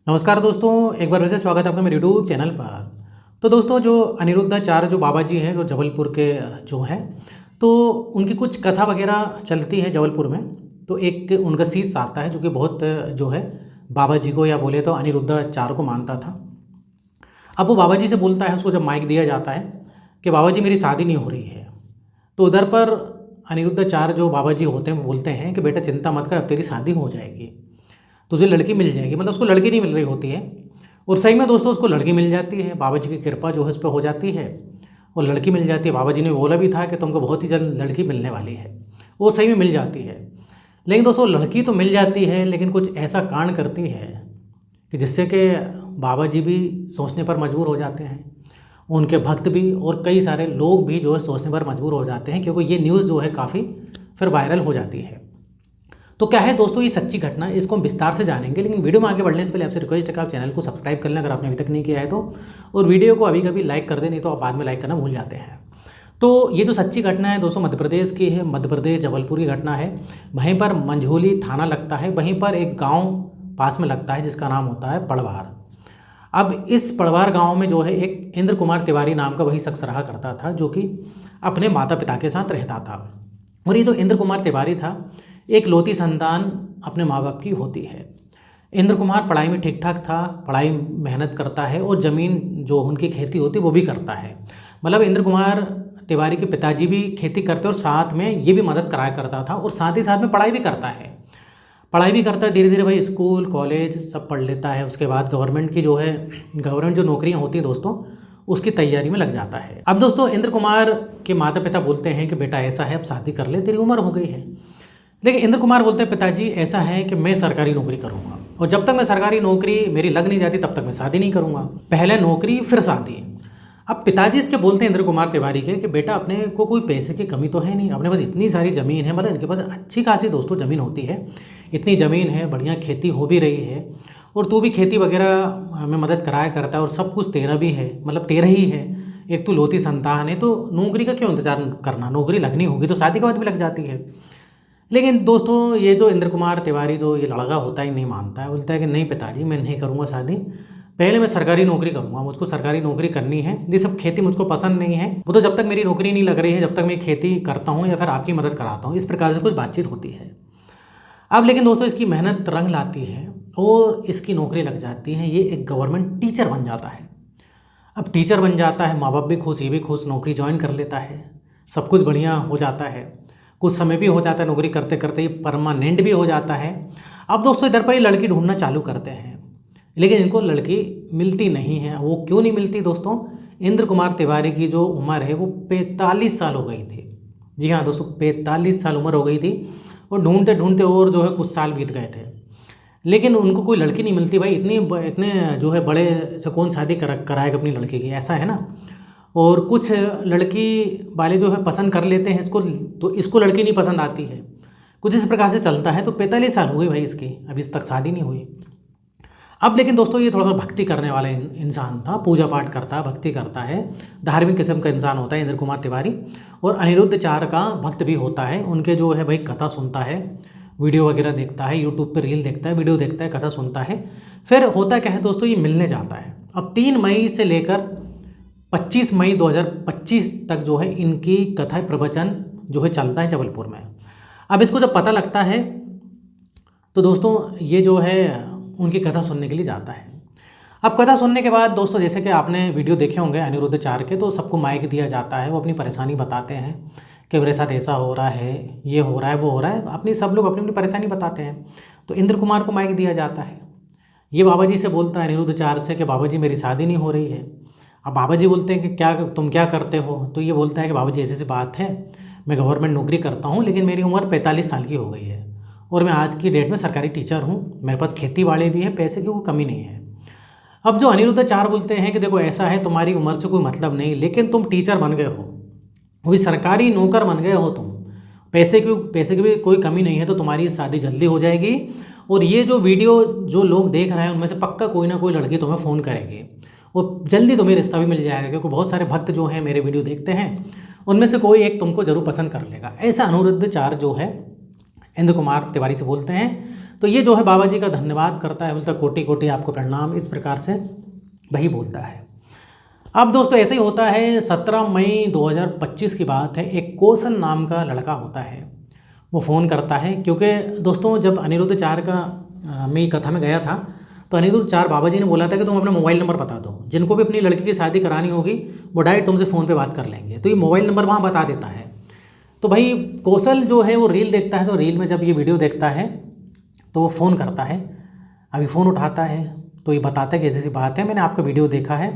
नमस्कार दोस्तों, एक बार फिर से स्वागत है आपका मेरे यूट्यूब चैनल पर। तो दोस्तों, जो अनिरुद्धाचार्य जो बाबा जी हैं, जो जबलपुर के जो हैं, तो उनकी कुछ कथा वगैरह चलती है जबलपुर में। तो एक उनका शिष्य आता है जो कि बहुत जो है बाबा जी को या बोले तो अनिरुद्धाचार्य को मानता था। अब वो बाबा जी से बोलता है, उसको जब माइक दिया जाता है कि बाबा जी मेरी शादी नहीं हो रही है, तो उधर पर अनिरुद्धाचार्य जो बाबा जी होते हैं वो बोलते हैं कि बेटा चिंता मत कर, अब तेरी शादी हो जाएगी, तुझे लड़की मिल जाएगी। मतलब उसको लड़की नहीं मिल रही होती है, और सही में दोस्तों उसको लड़की मिल जाती है। बाबा जी की कृपा जो है उस पर हो जाती है और लड़की मिल जाती है। बाबा जी ने बोला भी था कि तुमको बहुत ही जल्द लड़की मिलने वाली है, वो सही में मिल जाती है। लेकिन दोस्तों लड़की तो मिल जाती है, लेकिन कुछ ऐसा कांड करती है कि जिससे कि बाबा जी भी सोचने पर मजबूर हो जाते हैं, उनके भक्त भी और कई सारे लोग भी जो है सोचने पर मजबूर हो जाते हैं, क्योंकि ये न्यूज़ जो है काफ़ी फिर वायरल हो जाती है। तो क्या है दोस्तों, ये सच्ची घटना, इसको हम विस्तार से जानेंगे। लेकिन वीडियो में आगे बढ़ने से पहले आपसे रिक्वेस्ट है कि आप चैनल को सब्सक्राइब कर लें अगर आपने अभी तक नहीं किया है तो, और वीडियो को अभी कभी लाइक कर दें, नहीं तो आप बाद में लाइक करना भूल जाते हैं। तो ये जो सच्ची घटना है दोस्तों मध्य प्रदेश की है, मध्य प्रदेश जबलपुर की घटना है। वहीं पर मंझोली थाना लगता है, वहीं पर एक गाँव पास में लगता है जिसका नाम होता है पड़वार। अब इस पड़वार गाँव में जो है एक इंद्र कुमार तिवारी नाम का वही शख्स रहा करता था, जो कि अपने माता पिता के साथ रहता था। और ये जो इंद्र कुमार तिवारी था, एक लौती संतान अपने माँ बाप की होती है। इंद्र कुमार पढ़ाई में ठीक ठाक था, पढ़ाई मेहनत करता है और ज़मीन जो उनकी खेती होती है वो भी करता है। मतलब इंद्र कुमार तिवारी के पिताजी भी खेती करते और साथ में ये भी मदद कराया करता था, और साथ ही साथ में पढ़ाई भी करता है। पढ़ाई भी करता है, धीरे धीरे भाई स्कूल कॉलेज सब पढ़ लेता है। उसके बाद गवर्नमेंट की जो है गवर्नमेंट जो नौकरियाँ होती हैं दोस्तों, उसकी तैयारी में लग जाता है। अब दोस्तों इंद्र कुमार के माता पिता बोलते हैं कि बेटा ऐसा है, अब शादी कर ले, तेरी उम्र हो गई है। लेकिन इंद्र कुमार बोलते हैं पिताजी ऐसा है कि मैं सरकारी नौकरी करूंगा, और जब तक मैं सरकारी नौकरी मेरी लग नहीं जाती तब तक मैं शादी नहीं करूंगा, पहले नौकरी फिर शादी। अब पिताजी इसके बोलते हैं इंद्र कुमार तिवारी के कि बेटा अपने को कोई पैसे की कमी तो है नहीं, अपने पास इतनी सारी ज़मीन है, मतलब इनके पास अच्छी खासी दोस्तों ज़मीन होती है, इतनी ज़मीन है, बढ़िया खेती हो भी रही है, और तू भी खेती वगैरह में मदद कराया करता है, और सब कुछ तेरा भी है, मतलब तेरा ही है। एक तो लौती संतान है, तो नौकरी का क्यों इंतजार करना, नौकरी लगनी होगी तो शादी के बाद भी लग जाती है। लेकिन दोस्तों ये जो इंद्र कुमार तिवारी जो ये लड़का होता है नहीं मानता है, बोलता है कि नहीं पिताजी मैं नहीं करूँगा शादी, पहले मैं सरकारी नौकरी करूँगा, मुझको सरकारी नौकरी करनी है, ये सब खेती मुझको पसंद नहीं है, वो तो जब तक मेरी नौकरी नहीं लग रही है, जब तक मैं खेती करता हूँ या फिर आपकी मदद कराता हूँ, इस प्रकार से कुछ बातचीत होती है। अब लेकिन दोस्तों इसकी मेहनत रंग लाती है और इसकी नौकरी लग जाती है, ये एक गवर्नमेंट टीचर बन जाता है। अब टीचर बन जाता है, माँ बाप भी खुश, ये भी खुश, नौकरी ज्वाइन कर लेता है, सब कुछ बढ़िया हो जाता है, कुछ समय भी हो जाता है नौकरी करते करते, ये परमानेंट भी हो जाता है। अब दोस्तों इधर पर ये लड़की ढूंढना चालू करते हैं, लेकिन इनको लड़की मिलती नहीं है। वो क्यों नहीं मिलती दोस्तों, इंद्र कुमार तिवारी की जो उम्र है वो 45 साल हो गई थी। जी हाँ दोस्तों, 45 साल उम्र हो गई थी, और ढूंढते ढूंढते और जो है कुछ साल बीत गए थे, लेकिन उनको कोई लड़की नहीं मिलती। भाई इतने जो है बड़े से कौन शादी कराएगा अपनी लड़की की, ऐसा है ना। और कुछ लड़की वाले जो है पसंद कर लेते हैं इसको, तो इसको लड़की नहीं पसंद आती है, कुछ इस प्रकार से चलता है। तो 45 साल हुए भाई इसकी, अभी इस तक शादी नहीं हुई। अब लेकिन दोस्तों ये थोड़ा सा भक्ति करने वाला इंसान था, पूजा पाठ करता है, भक्ति करता है, धार्मिक किस्म का इंसान होता है इंद्र कुमार तिवारी, और अनिरुद्धाचार्य का भक्त भी होता है। उनके जो है भाई कथा सुनता है, वीडियो वगैरह देखता है, यूट्यूब पर रील देखता है, वीडियो देखता है, कथा सुनता है। फिर होता क्या है दोस्तों, ये मिलने जाता है। अब 3 मई से लेकर 25 मई 2025 तक जो है इनकी कथा प्रवचन जो है चलता है जबलपुर में। अब इसको जब पता लगता है तो दोस्तों ये जो है उनकी कथा सुनने के लिए जाता है। अब कथा सुनने के बाद दोस्तों जैसे कि आपने वीडियो देखे होंगे अनिरुद्धाचार्य के, तो सबको माइक दिया जाता है, वो अपनी परेशानी बताते हैं कि मेरे साथ ऐसा हो रहा है, ये हो रहा है, वो हो रहा है, अपनी सब लोग अपनी अपनी परेशानी बताते हैं। तो इंद्र कुमार को माइक दिया जाता है, ये बाबा जी से बोलता है अनिरुद्धाचार्य से कि बाबा जी मेरी शादी नहीं हो रही है। अब बाबा जी बोलते हैं कि क्या तुम क्या करते हो, तो ये बोलता है कि बाबा जी ऐसी सी बात है, मैं गवर्नमेंट नौकरी करता हूँ, लेकिन मेरी उम्र 45 साल की हो गई है, और मैं आज की डेट में सरकारी टीचर हूँ, मेरे पास खेती बाड़ी भी है, पैसे की कोई कमी नहीं है। अब जो अनिरुद्धाचार्य बोलते हैं कि देखो ऐसा है, तुम्हारी उम्र से कोई मतलब नहीं, लेकिन तुम टीचर बन गए हो, वो भी सरकारी नौकर बन गए हो तुम, पैसे की भी कोई कमी नहीं है, तो तुम्हारी शादी जल्दी हो जाएगी। और ये जो वीडियो जो लोग देख रहे हैं उनमें से पक्का कोई ना कोई लड़की तुम्हें फ़ोन करेगी, और जल्दी तुम्हें रिश्ता भी मिल जाएगा, क्योंकि बहुत सारे भक्त जो हैं मेरे वीडियो देखते हैं, उनमें से कोई एक तुमको जरूर पसंद कर लेगा। ऐसा अनिरुद्धाचार्य जो है इंद्र कुमार तिवारी से बोलते हैं। तो ये जो है बाबा जी का धन्यवाद करता है, बोलता है कोटि कोटि आपको प्रणाम, इस प्रकार से वही बोलता है। अब दोस्तों ऐसे ही होता है, 17 मई 2025 की बात है। एक कौशल नाम का लड़का होता है, वो फ़ोन करता है, क्योंकि दोस्तों जब अनिरुद्ध चार का मैं कथा में गया था तो अनिरुद्ध चार बाबा जी ने बोला था कि तुम अपना मोबाइल नंबर बता दो, जिनको भी अपनी लड़की की शादी करानी होगी वो डायरेक्ट तुमसे फ़ोन पे बात कर लेंगे। तो ये मोबाइल नंबर वहाँ बता देता है। तो भाई कौशल जो है वो रील देखता है, तो रील में जब ये वीडियो देखता है तो वो फ़ोन करता है। अभी फ़ोन उठाता है तो ये बताता है कि ऐसी ऐसी बात है, मैंने आपका वीडियो देखा है,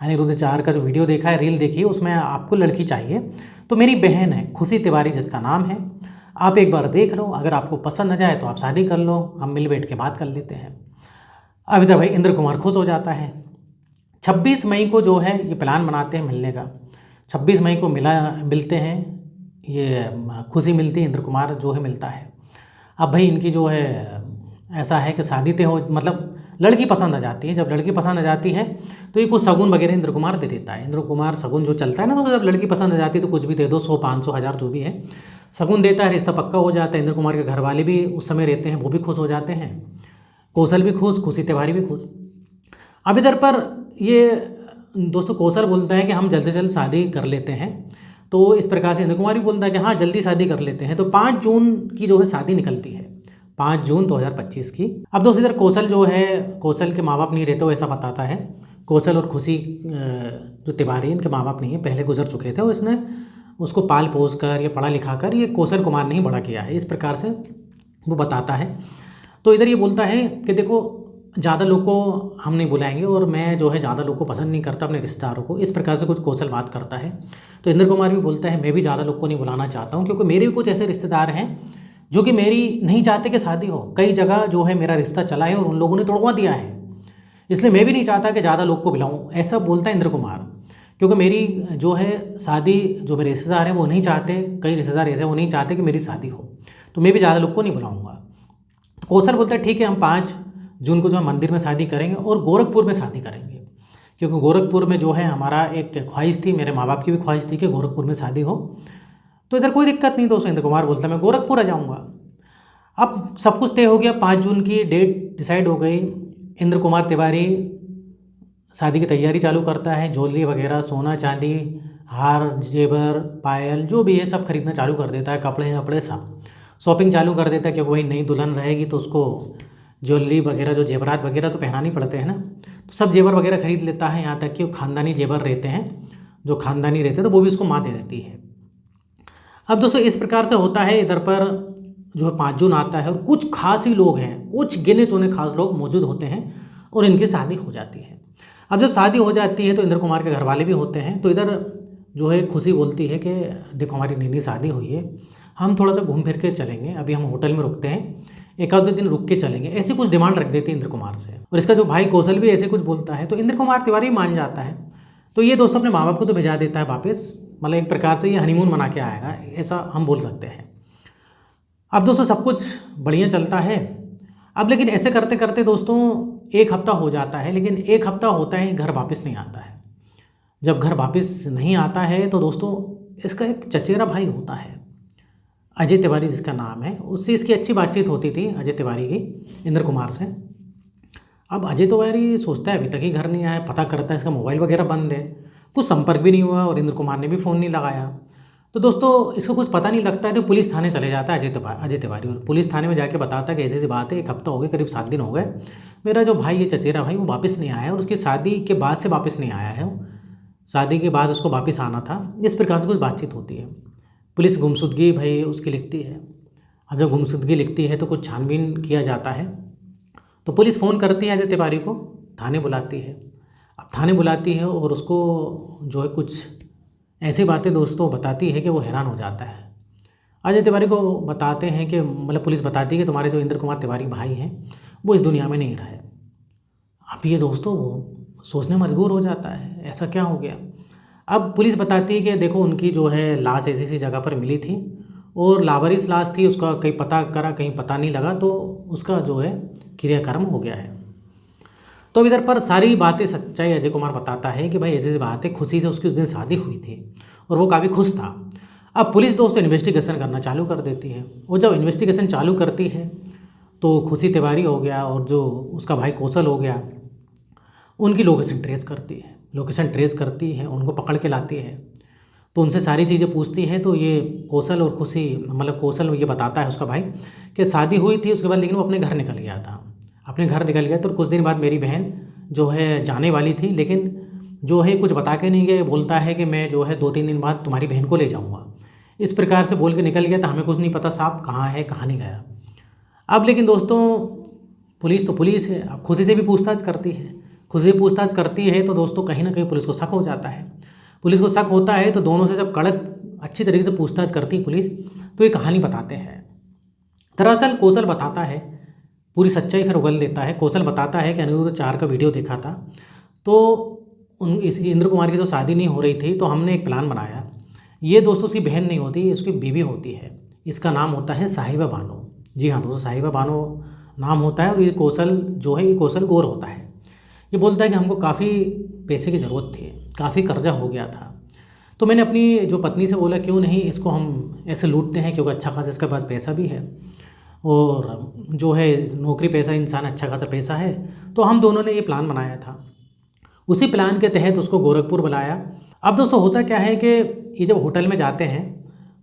अनिरुद्ध चार का जो वीडियो देखा है, रील देखी है, उसमें आपको लड़की चाहिए। तो मेरी बहन है खुशी तिवारी जिसका नाम है, आप एक बार देख लो, अगर आपको पसंद आ जाए तो आप शादी कर लो, हम मिल बैठ के बात कर लेते हैं। अब इधर भाई इंद्र कुमार खुश हो जाता है। 26 मई को जो है ये प्लान बनाते हैं मिलने का। 26 मई को मिलते हैं, ये खुशी मिलती है, इंद्र कुमार जो है मिलता है। अब भाई इनकी जो है ऐसा है कि शादी तय हो, मतलब लड़की पसंद आ जाती है। जब लड़की पसंद आ जाती है तो ये कुछ शगुन वगैरह इंद्र कुमार दे देता है। इंद्र कुमार शगुन जो चलता है ना, तो जब लड़की पसंद आ जाती है तो कुछ भी दे दो, 100 500 1000 जो भी है शगुन देता है, रिश्ता पक्का हो जाता है। इंद्र कुमार के घर वाले भी उस समय रहते हैं, वो भी खुश हो जाते हैं, कौशल भी खुश, खुशी तिवारी भी खुश। अब इधर पर ये दोस्तों कौशल बोलता है कि हम जल्द से जल्द शादी कर लेते हैं। तो इस प्रकार से इंद्र कुमार भी बोलता है कि हाँ जल्दी शादी कर लेते हैं। तो 5 जून की जो है शादी निकलती है, 5 जून 2025 की। अब दोस्तों इधर कौशल जो है, कौशल के माँ बाप नहीं रहते, वो ऐसा बताता है। कौशल और खुशी जो तिवारी, इनके माँ बाप नहीं है, पहले गुजर चुके थे, और इसने उसको पाल पोस कर या पढ़ा लिखा कर ये कौशल कुमार ने ही बड़ा किया है, इस प्रकार से वो बताता है। तो इधर ये बोलता है कि देखो ज़्यादा लोग को हम नहीं बुलाएंगे, और मैं जो है ज़्यादा लोग को पसंद नहीं करता अपने रिश्तेदारों को, इस प्रकार से कुछ कौशल बात करता है। तो इंद्र कुमार भी बोलता है मैं भी ज़्यादा लोग को नहीं बुलाना चाहता हूँ, क्योंकि मेरे भी कुछ ऐसे रिश्तेदार हैं जो कि मेरी नहीं चाहते कि शादी हो। कई जगह जो है मेरा रिश्ता चला है और उन लोगों ने तोड़वा दिया है, इसलिए मैं भी नहीं चाहता कि ज़्यादा लोग को बुलाऊँ, ऐसा बोलता है इंद्र कुमार। क्योंकि मेरी जो है शादी, जो मेरे रिश्तेदार हैं वो नहीं चाहते, कई रिश्तेदार ऐसे वो नहीं चाहते कि मेरी शादी हो, तो मैं भी ज़्यादा लोग को नहीं बुलाऊँगा। तो कौशल बोलता है ठीक है, हम 5 जून को जो है मंदिर में शादी करेंगे और गोरखपुर में शादी करेंगे, क्योंकि गोरखपुर में जो है हमारा एक ख्वाहिश थी, मेरे माँ बाप की भी ख्वाहिश थी कि गोरखपुर में शादी हो। तो इधर कोई दिक्कत नहीं दोस्तों, इंद्र कुमार बोलता है मैं गोरखपुर आ जाऊँगा। अब सब कुछ तय हो गया, 5 जून की डेट डिसाइड हो गई। इंद्र कुमार तिवारी शादी की तैयारी चालू करता है, ज्वेलरी वगैरह, सोना चांदी, हार जेवर पायल जो भी है सब खरीदना चालू कर देता है, कपड़े वपड़े सब शॉपिंग चालू कर देता है, क्योंकि वही नई दुल्हन रहेगी तो उसको ज्वेलरी वगैरह, जो जेवरात वगैरह तो पहनानी पड़ते हैं ना, तो सब जेवर वगैरह खरीद लेता है। यहाँ तक कि वो खानदानी जेवर रहते हैं, जो खानदानी रहते हैं, तो वो भी उसको माँ दे देती है। अब दोस्तों इस प्रकार से होता है। इधर पर जो है 5 जून आता है और कुछ खास ही लोग हैं, कुछ गिने चुने खास लोग मौजूद होते हैं और इनकी शादी हो जाती है। अब जब शादी हो जाती है तो इंद्र कुमार के घर वाले भी होते हैं। तो इधर जो है खुशी बोलती है कि देखो हमारी नई शादी हुई है, हम थोड़ा सा घूम फिर के चलेंगे, अभी हम होटल में रुकते हैं, एक आध 2 दिन रुक के चलेंगे, ऐसी कुछ डिमांड रख देती है इंद्र कुमार से। और इसका जो भाई कौशल भी ऐसे कुछ बोलता है, तो इंद्र कुमार तिवारी मान जाता है। तो ये दोस्तों अपने माँ बाप को तो भेजा देता है वापस, मतलब एक प्रकार से ये हनीमून मना के आएगा, ऐसा हम बोल सकते हैं। अब दोस्तों सब कुछ बढ़िया चलता है। अब लेकिन ऐसे करते करते दोस्तों 1 हफ्ता हो जाता है, लेकिन 1 हफ्ता होता है घर वापस नहीं आता है। जब घर वापस नहीं आता है तो दोस्तों इसका एक चचेरा भाई होता है, अजय तिवारी जिसका नाम है, उससे इसकी अच्छी बातचीत होती थी अजय तिवारी की इंद्र कुमार से। अब अजय तिवारी सोचता है अभी तक ही घर नहीं आया, पता करता है इसका मोबाइल वगैरह बंद है, कुछ संपर्क भी नहीं हुआ और इंद्र कुमार ने भी फ़ोन नहीं लगाया। तो दोस्तों इसको कुछ पता नहीं लगता है, तो पुलिस थाने चले जाता है अजय तिवारी, और पुलिस थाने में जाके बताता है कि ऐसी ऐसी बात है, 1 हफ्ता हो गया, करीब 7 दिन हो गए, मेरा जो भाई ये चचेरा भाई वो वापस नहीं आया है, और उसकी शादी के बाद से वापस नहीं आया है, वो शादी के बाद उसको वापस आना था। इस प्रकार से कुछ बातचीत होती है। पुलिस गुमशुदगी भाई उसकी लिखती है। अब जब गुमशुदगी लिखती है तो कुछ छानबीन किया जाता है। तो पुलिस फ़ोन करती है अजय तिवारी को, थाने बुलाती है। अब थाने बुलाती है और उसको जो है कुछ ऐसी बातें दोस्तों बताती है कि वो हैरान हो जाता है। अजय तिवारी को बताते हैं कि मतलब पुलिस बताती है कि तुम्हारे जो इंद्र कुमार तिवारी भाई हैं वो इस दुनिया में नहीं रहे। अब ये दोस्तों वो सोचने मजबूर हो जाता है, ऐसा क्या हो गया। अब पुलिस बताती है कि देखो उनकी जो है लाश ऐसी ऐसी जगह पर मिली थी और लावारिस लाश थी, उसका कहीं पता करा कहीं पता नहीं लगा, तो उसका जो है क्रियाकर्म हो गया है। तो इधर पर सारी बातें सच्चाई अजय कुमार बताता है कि भाई ऐसी ऐसी बात है, खुशी से उसकी उस दिन शादी हुई थी और वो काफ़ी खुश था। अब पुलिस दोस्तों इन्वेस्टिगेशन करना चालू कर देती है, और जब इन्वेस्टिगेशन चालू करती है तो खुशी तिवारी हो गया और जो उसका भाई कौशल हो गया, उनकी लोकेशन ट्रेस करती है, उनको पकड़ के लाती है। तो उनसे सारी चीज़ें पूछती है। तो ये कौशल और खुशी, मतलब कौशल ये बताता है उसका भाई कि शादी हुई थी उसके बाद, लेकिन वो अपने घर निकल गया था। अपने घर निकल गया तो कुछ दिन बाद मेरी बहन जो है जाने वाली थी, लेकिन जो है कुछ बता के नहीं गए। बोलता है कि मैं जो है 2-3 दिन बाद तुम्हारी बहन को ले जाऊँगा। इस प्रकार से बोल के निकल गया। तो हमें कुछ नहीं पता साहब कहाँ है, कहाँ नहीं गया। अब लेकिन दोस्तों पुलिस तो पुलिस है, अब खुशी से भी पूछताछ करती है। खुशी पूछताछ करती है तो दोस्तों कहीं ना कहीं पुलिस को शक हो जाता है। पुलिस को शक होता है तो दोनों से जब कड़क अच्छी तरीके से पूछताछ करती है पुलिस, तो ये कहानी बताते हैं। दरअसल कौशल बताता है, पूरी सच्चाई फिर उगल देता है। कौशल बताता है कि अनिरुद्ध 4 का वीडियो देखा था। तो इस इंद्र कुमार की तो शादी नहीं हो रही थी, तो हमने एक प्लान बनाया। ये दोस्तों उसकी बहन नहीं होती, इसकी बीवी होती है। इसका नाम होता है साहिबा बानो। जी हाँ दोस्तों, साहिबा बानो नाम होता है। और ये कौशल जो है, ये कौशल गौर होता है। ये बोलता है कि हमको काफ़ी पैसे की ज़रूरत थी, काफ़ी कर्जा हो गया था। तो मैंने अपनी जो पत्नी से बोला क्यों नहीं इसको हम ऐसे लूटते हैं, क्योंकि अच्छा खासा इसके पास पैसा भी है और जो है नौकरी पैसा इंसान अच्छा खासा पैसा है। तो हम दोनों ने ये प्लान बनाया था। उसी प्लान के तहत उसको गोरखपुर बुलाया। अब दोस्तों होता क्या है कि ये जब होटल में जाते हैं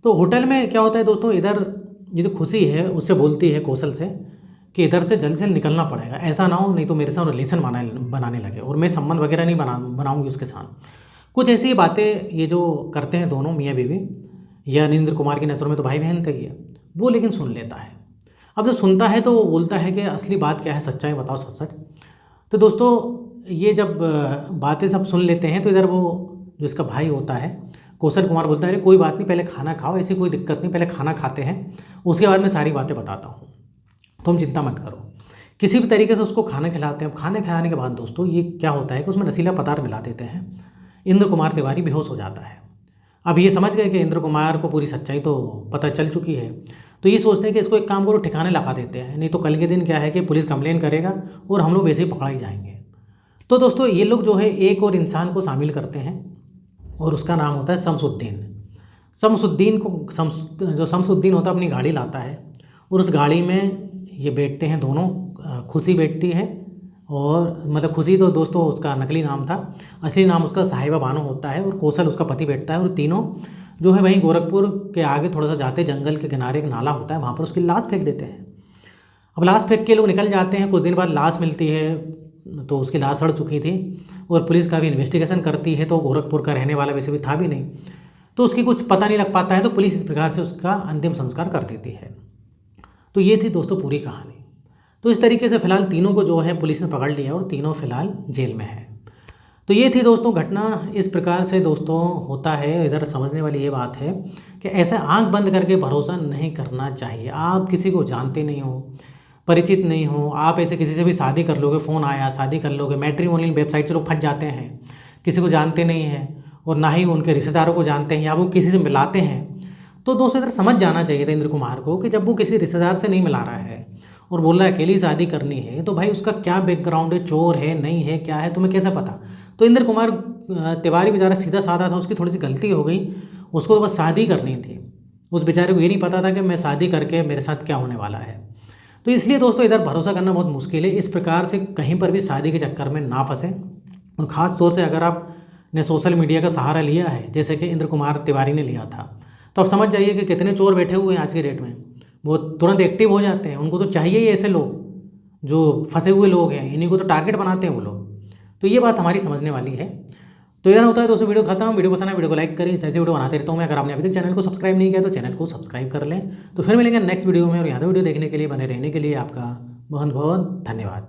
तो होटल में क्या होता है दोस्तों, इधर ये जो खुशी है उससे बोलती है कौशल से कि इधर से जल्द से जल्द निकलना पड़ेगा, ऐसा ना हो नहीं तो मेरे साथ रिलेशन बनाने लगे और मैं संबंध वगैरह नहीं बनाऊंगी उसके साथ। कुछ ऐसी बातें ये जो करते हैं दोनों मियाँ बीवी। या अनिंद्र कुमार की नज़रों में तो भाई बहन थे ये, वो लेकिन सुन लेता है। अब जब सुनता है तो वो बोलता है कि असली बात क्या है, सच्चाई बताओ सच सच। तो दोस्तों ये जब बातें सब सुन लेते हैं तो इधर वो जो इसका भाई होता है कौशल कुमार बोलता है अरे कोई बात नहीं, पहले खाना खाओ, ऐसी कोई दिक्कत नहीं, पहले खाना खाते हैं उसके बाद मैं सारी बातें बताता हूँ, तुम चिंता मत करो। किसी भी तरीके से उसको खाना खिलाते हैं। खाने खिलाने के बाद दोस्तों ये क्या होता है कि उसमें नशीला पदार्थ मिला देते हैं। इंद्र कुमार तिवारी बेहोश हो जाता है। अब ये समझ गए कि इंद्र कुमार को पूरी सच्चाई तो पता चल चुकी है। तो ये सोचते हैं कि इसको एक काम करो, ठिकाने लगा देते हैं, नहीं तो कल के दिन क्या है कि पुलिस कंप्लेन करेगा और हम लोग वैसे ही पकड़ा ही जाएंगे। तो दोस्तों ये लोग जो है एक और इंसान को शामिल करते हैं और उसका नाम होता है शमसुद्दीन। जो शमसुद्दीन होता है अपनी गाड़ी लाता है और उस गाड़ी में ये बैठते हैं दोनों। खुशी बैठती है और मतलब खुशी तो दोस्तों उसका नकली नाम था, असली नाम उसका साहिबा बानो होता है और कौशल उसका पति बैठता है। और तीनों जो है वहीं गोरखपुर के आगे थोड़ा सा जाते जंगल के किनारे एक नाला होता है, वहाँ पर उसकी लाश फेंक देते हैं। अब लाश फेंक के लोग निकल जाते हैं। कुछ दिन बाद लाश मिलती है तो उसकी लाश सड़ चुकी थी और पुलिस का भी इन्वेस्टिगेशन करती है। तो गोरखपुर का रहने वाला वैसे भी था भी नहीं, तो उसकी कुछ पता नहीं लग पाता है। तो पुलिस इस प्रकार से उसका अंतिम संस्कार कर देती है। तो ये थी दोस्तों पूरी कहानी। तो इस तरीके से फ़िलहाल तीनों को जो है पुलिस ने पकड़ लिया और तीनों फ़िलहाल जेल में है। तो ये थी दोस्तों घटना। इस प्रकार से दोस्तों होता है। इधर समझने वाली ये बात है कि ऐसे आंख बंद करके भरोसा नहीं करना चाहिए। आप किसी को जानते नहीं हो, परिचित नहीं हो, आप ऐसे किसी से भी शादी कर लोगे, फ़ोन आया शादी कर लोगे। मैट्रिमोनियल वेबसाइट से लोग फंस जाते हैं, किसी को जानते नहीं हैं और ना ही उनके रिश्तेदारों को जानते हैं या वो किसी से मिलाते हैं। तो दोस्तों इधर समझ जाना चाहिए था इंद्र कुमार को कि जब वो किसी रिश्तेदार से नहीं मिला रहा है और बोल रहा है अकेली शादी करनी है, तो भाई उसका क्या बैकग्राउंड है, चोर है नहीं है क्या है, तुम्हें कैसे पता। तो इंद्र कुमार तिवारी बेचारा सीधा साधा था, उसकी थोड़ी सी गलती हो गई। उसको तो बस शादी करनी थी, उस बेचारे को ये नहीं पता था कि मैं शादी करके मेरे साथ क्या होने वाला है। तो इसलिए दोस्तों इधर भरोसा करना बहुत मुश्किल है। इस प्रकार से कहीं पर भी शादी के चक्कर में ना फंसें। और ख़ास तौर से अगर आपने सोशल मीडिया का सहारा लिया है जैसे कि इंद्र कुमार तिवारी ने लिया था, तो आप समझ जाइए कि कितने चोर बैठे हुए हैं आज के डेट में। वो तुरंत एक्टिव हो जाते हैं, उनको तो चाहिए ही ऐसे लोग जो फंसे हुए लोग हैं, इन्हीं को तो टारगेट बनाते हैं वो लोग। तो ये बात हमारी समझने वाली है। तो यार होता है दोस्तों वीडियो खत्म। वीडियो पसंद है वीडियो को लाइक करें, इस तरह से वीडियो बनाते रहता हूँ मैं। अगर आपने अभी तक चैनल को सब्सक्राइब नहीं किया तो चैनल को सब्सक्राइब कर लें। तो फिर मिलेंगे नेक्स्ट वीडियो में। और यहाँ वीडियो देखने के लिए, बने रहने के लिए आपका बहुत बहुत धन्यवाद।